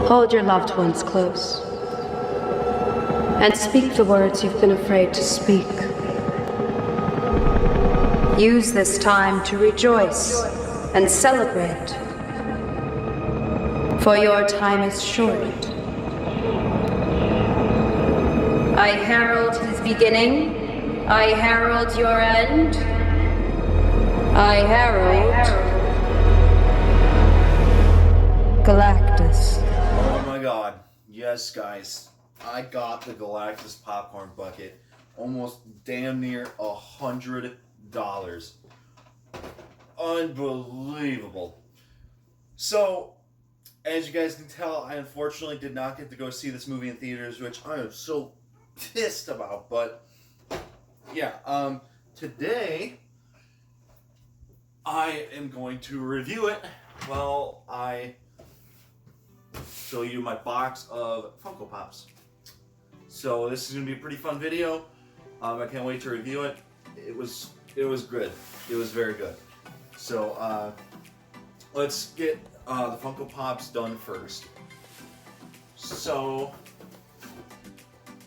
Hold your loved ones close and speak the words you've been afraid to speak. Use this time to rejoice and celebrate, for your time is short. I herald his beginning, I herald your end, I herald Galactus. Oh my god. Yes, guys. I got the Galactus popcorn bucket. Almost damn near $100. Unbelievable. So, as you guys can tell, I unfortunately did not get to go see this movie in theaters, which I am so pissed about. But, yeah, today I am going to review it while I show you my box of Funko Pops. So this is gonna be a pretty fun video. I can't wait to review it. It was good. It was very good. So let's get the Funko Pops done first. So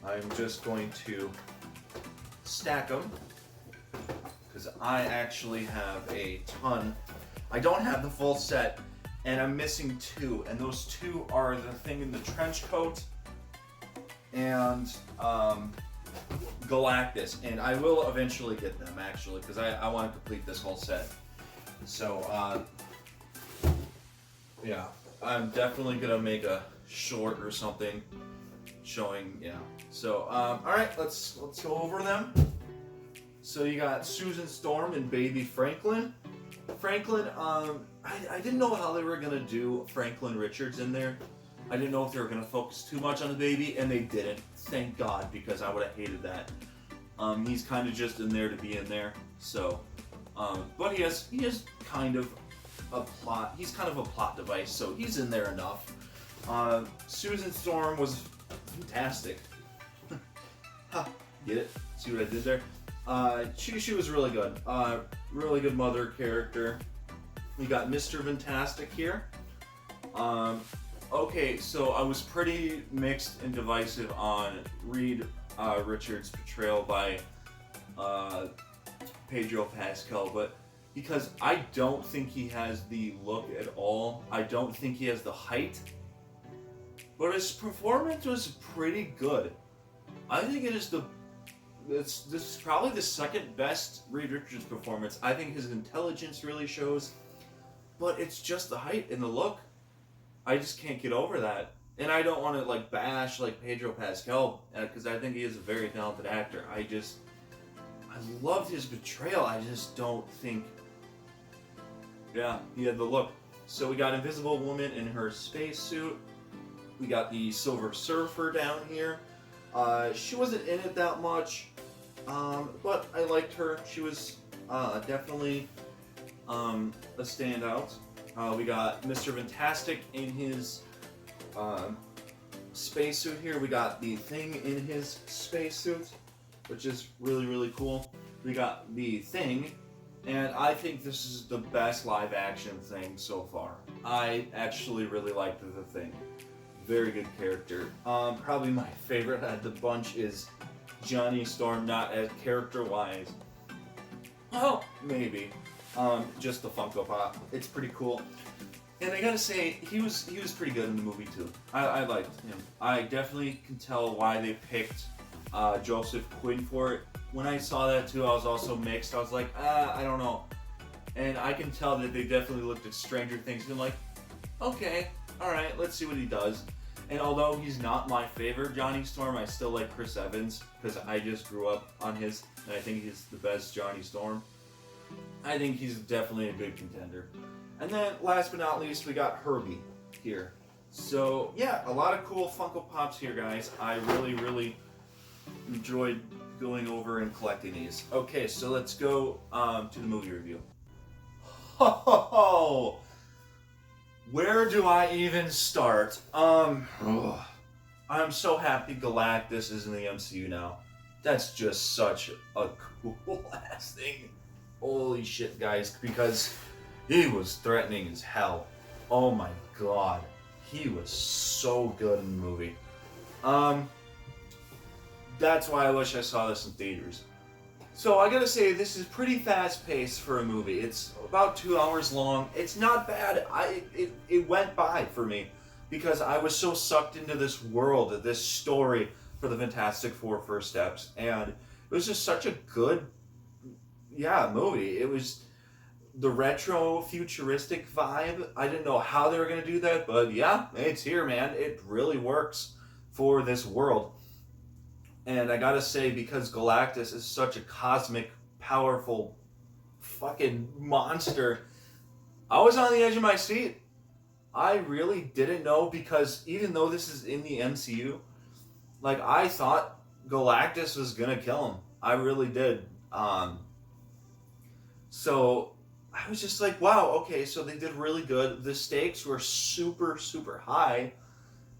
I'm just going to stack them because I actually have a ton. I don't have the full set. And I'm missing two, and those two are the thing in the trench coat and Galactus. And I will eventually get them, actually, because I want to complete this whole set. So, yeah, I'm definitely going to make a short or something showing, yeah. So, alright, let's go over them. So you got Susan Storm and Baby Franklin. Franklin, I didn't know how they were going to do Franklin Richards in there. I didn't know if they were going to focus too much on the baby, and they didn't. Thank God, because I would have hated that. He's kind of just in there to be in there. So, but he is kind of a plot. He's kind of a plot device, so he's in there enough. Susan Storm was fantastic. Ha, get it? See what I did there? She was really good. Really good mother character. We got Mr. Fantastic here. Okay, so I was pretty mixed and divisive on Reed Richards' portrayal by Pedro Pascal, but because I don't think he has the look at all, I don't think he has the height, but his performance was pretty good. I think it is this is probably the second best Reed Richards performance. I think his intelligence really shows, but it's just the height and the look. I just can't get over that. And I don't want to like bash like Pedro Pascal because I think he is a very talented actor. I loved his portrayal. I just don't think, yeah, he had the look. So we got Invisible Woman in her spacesuit. We got the Silver Surfer down here. She wasn't in it that much, but I liked her. She was definitely a standout. We got Mr. Fantastic in his spacesuit here. We got the Thing in his spacesuit, which is really, really cool. We got the Thing, and I think this is the best live action Thing so far. I actually really liked the Thing. Very good character. Probably my favorite out of the bunch is Johnny Storm, not as character-wise. Well, maybe. Just the Funko Pop. It's pretty cool. And I gotta say, he was pretty good in the movie too. I liked him. I definitely can tell why they picked Joseph Quinn for it. When I saw that too, I was also mixed. I was like, I don't know. And I can tell that they definitely looked at Stranger Things and been like, okay, alright, let's see what he does. And although he's not my favorite Johnny Storm, I still like Chris Evans because I just grew up on his, and I think he's the best Johnny Storm. I think he's definitely a good contender. And then last but not least, we got Herbie here. So yeah, a lot of cool Funko Pops here, guys. I really, really enjoyed going over and collecting these. Okay, so let's go to the movie review. Ho ho ho! Where do I even start? I'm so happy Galactus is in the MCU now. That's just such a cool ass thing. Holy shit, guys, because he was threatening as hell. Oh my god. he was so good in the movie. That's why I wish I saw this in theaters. So I gotta say, this is pretty fast paced for a movie. It's about 2 hours long. It's not bad. It went by for me because I was so sucked into this world, this story for the Fantastic Four First Steps, and it was just such a good, movie. It was the retro futuristic vibe. I didn't know how they were gonna do that, but yeah, it's here, man. It really works for this world. And I gotta say, because Galactus is such a cosmic, powerful, fucking monster, I was on the edge of my seat. I really didn't know, because even though this is in the MCU, like, I thought Galactus was gonna kill him. I really did. So I was just like, wow, okay, so they did really good. The stakes were super, super high.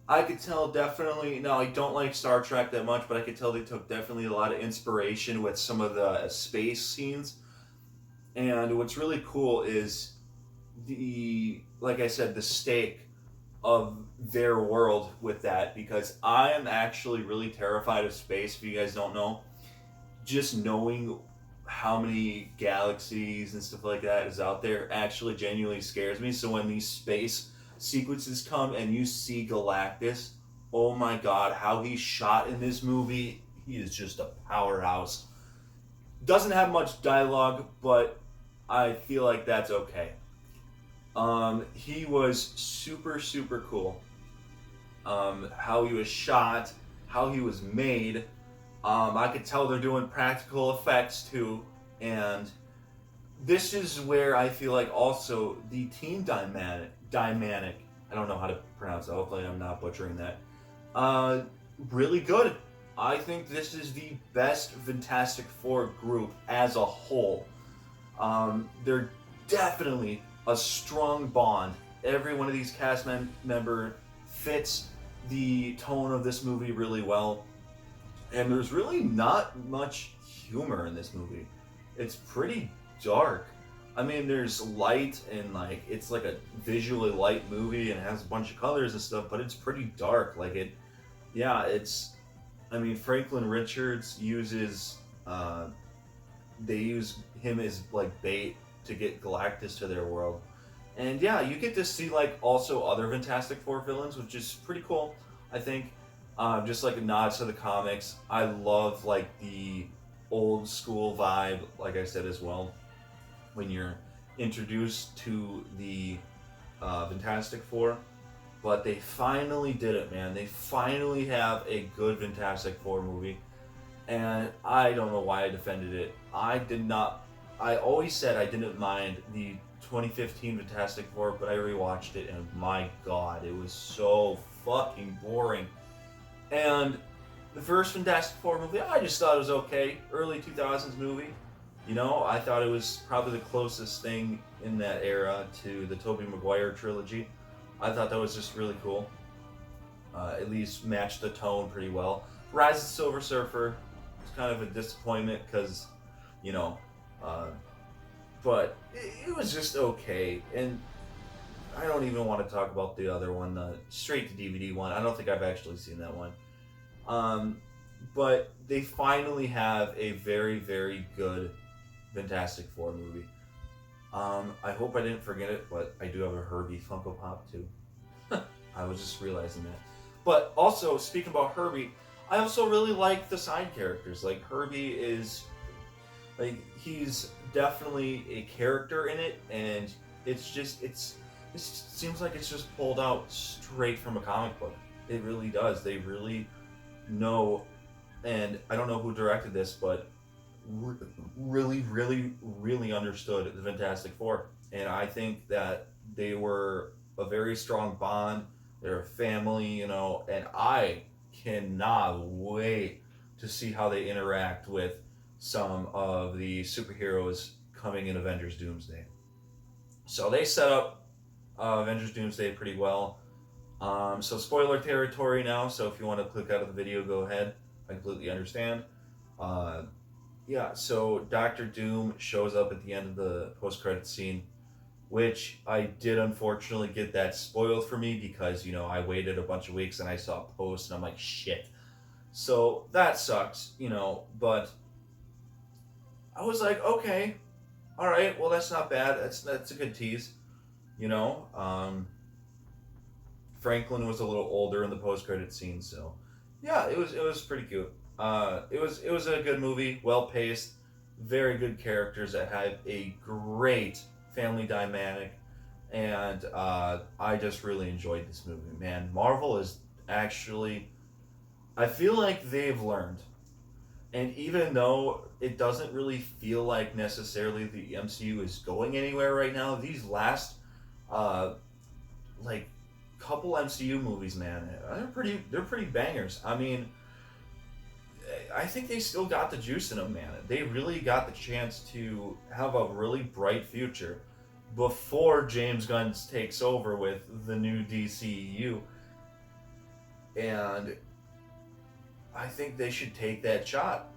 I could tell definitely, no, I don't like Star Trek that much, but I could tell they took definitely a lot of inspiration with some of the space scenes. And what's really cool is like I said, the stake of their world with that, because I am actually really terrified of space, if you guys don't know. Just knowing how many galaxies and stuff like that is out there actually genuinely scares me. So when these space sequences come and you see Galactus, oh my god, how he's shot in this movie, he is just a powerhouse. Doesn't have much dialogue, but I feel like that's okay. He was super, super cool. How he was shot, how he was made. I could tell they're doing practical effects too, and this is where I feel like also the team dynamic, I don't know how to pronounce it, hopefully I'm not butchering that, really good. I think this is the best Fantastic Four group as a whole. They're definitely a strong bond. Every one of these cast member fits the tone of this movie really well. And there's really not much humor in this movie. It's pretty dark. I mean, there's light and like it's like a visually light movie and it has a bunch of colors and stuff, but it's pretty dark. Like I mean, Franklin Richards uses, they use him as like bait to get Galactus to their world. And yeah, you get to see like also other Fantastic Four villains, which is pretty cool, I think. Just like a nod to the comics. I love like the old school vibe, like I said as well, when you're introduced to the Fantastic Four. But they finally did it, man. They finally have a good Fantastic Four movie. And I don't know why I defended it. I always said I didn't mind the 2015 Fantastic Four, but I rewatched it and my god, it was so fucking boring. And the first Fantastic Four movie, I just thought it was okay. Early 2000s movie. You know, I thought it was probably the closest thing in that era to the Tobey Maguire trilogy. I thought that was just really cool. At least matched the tone pretty well. Rise of the Silver Surfer was kind of a disappointment because, you know, but it was just okay. And I don't even want to talk about the other one, the straight to DVD one. I don't think I've actually seen that one. But they finally have a very, very good Fantastic Four movie. I hope I didn't forget it, but I do have a Herbie Funko Pop too. I was just realizing that. But also, speaking about Herbie, I also really like the side characters. Like Herbie is, like, he's definitely a character in it, and it seems like it's just pulled out straight from a comic book. It really does. They really know, and I don't know who directed this, but really, really, really understood the Fantastic Four. And I think that they were a very strong bond. They're a family, you know, and I cannot wait to see how they interact with some of the superheroes coming in Avengers Doomsday. So they set up Avengers Doomsday pretty well. So spoiler territory now, so if you want to click out of the video, go ahead. I completely understand. So Doctor Doom shows up at the end of the post-credit scene, which I did unfortunately get that spoiled for me because, you know, I waited a bunch of weeks and I saw a post and I'm like, shit. So that sucks, you know, but I was like, okay, all right, well, that's not bad. That's a good tease, you know. Franklin was a little older in the post-credit scene, so yeah, it was pretty cute. It was a good movie, well paced, very good characters that had a great family dynamic, and I just really enjoyed this movie. Man, Marvel is actually, I feel like they've learned, and even though it doesn't really feel like necessarily the MCU is going anywhere right now, these last uh, like couple MCU movies, man, they're pretty bangers. I mean, I think they still got the juice in them, man. They really got the chance to have a really bright future before James Gunn takes over with the new DCEU, and I think they should take that shot.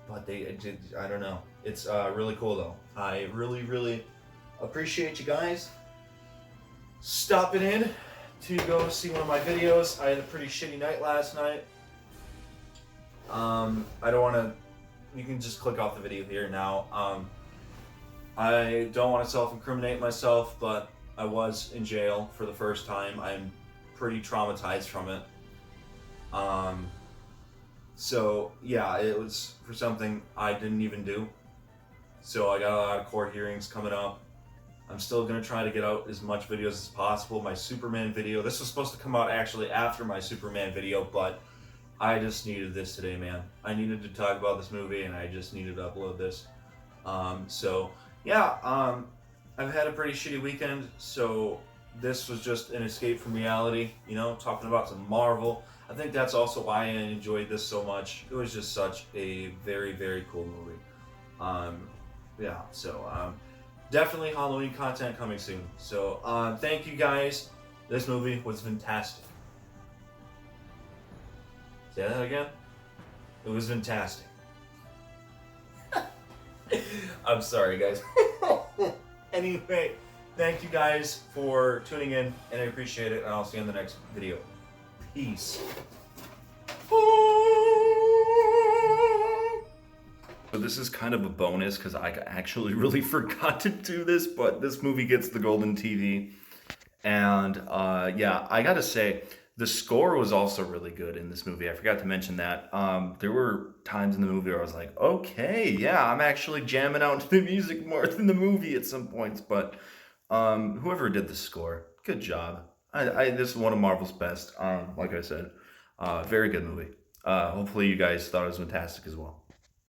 But I don't know. It's really cool though. I really, really appreciate you guys stopping in to go see one of my videos. I had a pretty shitty night last night. I don't want to. You can just click off the video here now. I don't want to self-incriminate myself, but I was in jail for the first time. I'm pretty traumatized from it. So yeah, it was for something I didn't even do. So I got a lot of court hearings coming up. I'm still gonna try to get out as much videos as possible. My Superman video, this was supposed to come out actually after my Superman video, but I just needed this today, man. I needed to talk about this movie, and I just needed to upload this. So yeah, I've had a pretty shitty weekend, so this was just an escape from reality, you know, talking about some Marvel. I think that's also why I enjoyed this so much. It was just such a very, very cool movie. Yeah, so definitely Halloween content coming soon. So thank you guys. This movie was fantastic. Say that again? It was fantastic. I'm sorry, guys. Anyway, thank you guys for tuning in, and I appreciate it, and I'll see you in the next video. Peace. So this is kind of a bonus because I actually really forgot to do this, but this movie gets the Golden TV. And yeah, I gotta say, the score was also really good in this movie. I forgot to mention that. There were times in the movie where I was like, okay, yeah, I'm actually jamming out to the music more than the movie at some points. But whoever did the score, good job. This is one of Marvel's best. Like I said, very good movie. Hopefully you guys thought it was fantastic as well.